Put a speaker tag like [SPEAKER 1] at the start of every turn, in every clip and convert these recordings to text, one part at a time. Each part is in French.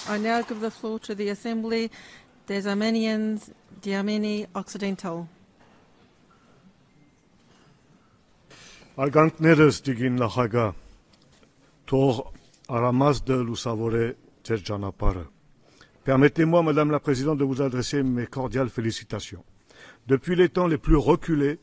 [SPEAKER 1] I now give the floor to the Assembly des Arméniens d'Arménie Occidentale.
[SPEAKER 2] Արգանդներս դիգին նախագահ, թող արամազդը լուսավորե ձեր ճանապարհը. Permettez-moi, Madame la Présidente, de vous adresser mes cordiales félicitations. Depuis les temps les plus reculés,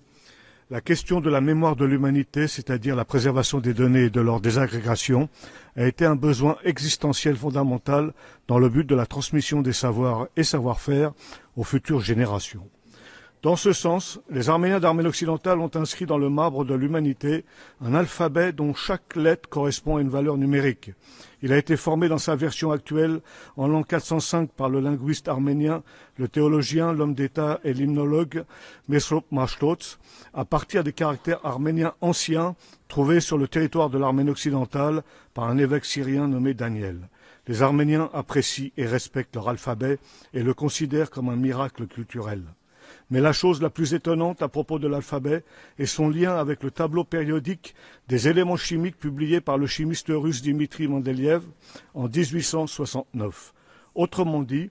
[SPEAKER 2] la question de la mémoire de l'humanité, c'est-à-dire la préservation des données et de leur désagrégation, a été un besoin existentiel fondamental dans le but de la transmission des savoirs et savoir-faire aux futures générations. Dans ce sens, les Arméniens d'Arménie occidentale ont inscrit dans le marbre de l'humanité un alphabet dont chaque lettre correspond à une valeur numérique. Il a été formé dans sa version actuelle en l'an 405 par le linguiste arménien, le théologien, l'homme d'État et l'hymnologue Mesrop Mashtots, à partir des caractères arméniens anciens trouvés sur le territoire de l'Arménie occidentale par un évêque syrien nommé Daniel. Les Arméniens apprécient et respectent leur alphabet et le considèrent comme un miracle culturel. Mais la chose la plus étonnante à propos de l'alphabet est son lien avec le tableau périodique des éléments chimiques publié par le chimiste russe Dimitri Mendeleïev en 1869. Autrement dit,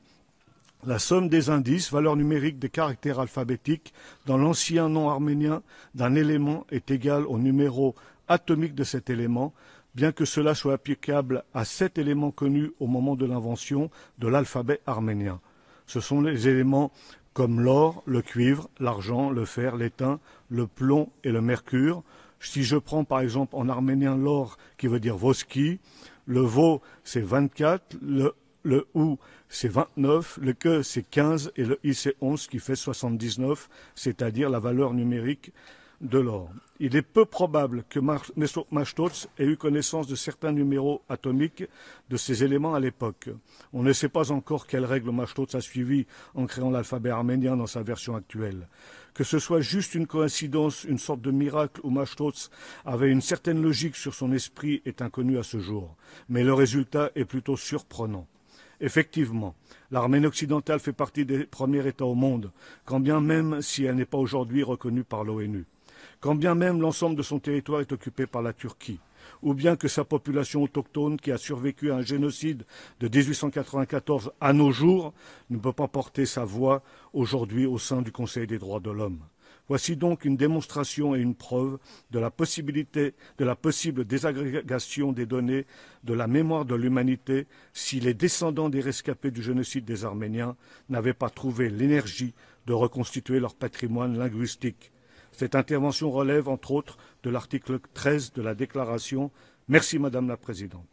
[SPEAKER 2] la somme des indices, valeur numérique des caractères alphabétiques, dans l'ancien nom arménien d'un élément est égale au numéro atomique de cet élément, bien que cela soit applicable à 7 éléments connus au moment de l'invention de l'alphabet arménien. Ce sont les éléments comme l'or, le cuivre, l'argent, le fer, l'étain, le plomb et le mercure. Si je prends par exemple en arménien l'or qui veut dire voski, le vo c'est 24, le ou c'est 29, le que c'est 15 et le i c'est 11 qui fait 79, c'est-à-dire la valeur numérique de l'or. Il est peu probable que Mesrop Mashtots ait eu connaissance de certains numéros atomiques de ces éléments à l'époque. On ne sait pas encore quelles règles Mashtots a suivies en créant l'alphabet arménien dans sa version actuelle. Que ce soit juste une coïncidence, une sorte de miracle où Mashtots avait une certaine logique sur son esprit est inconnu à ce jour, mais le résultat est plutôt surprenant. Effectivement, l'Arménie occidentale fait partie des premiers États au monde, quand bien même si elle n'est pas aujourd'hui reconnue par l'ONU. Quand bien même l'ensemble de son territoire est occupé par la Turquie, ou bien que sa population autochtone, qui a survécu à un génocide de 1894 à nos jours, ne peut pas porter sa voix aujourd'hui au sein du Conseil des droits de l'homme. Voici donc une démonstration et une preuve de la possible désagrégation des données de la mémoire de l'humanité si les descendants des rescapés du génocide des Arméniens n'avaient pas trouvé l'énergie de reconstituer leur patrimoine linguistique. Cette intervention relève, entre autres, de l'article 13 de la Déclaration. Merci, Madame la Présidente.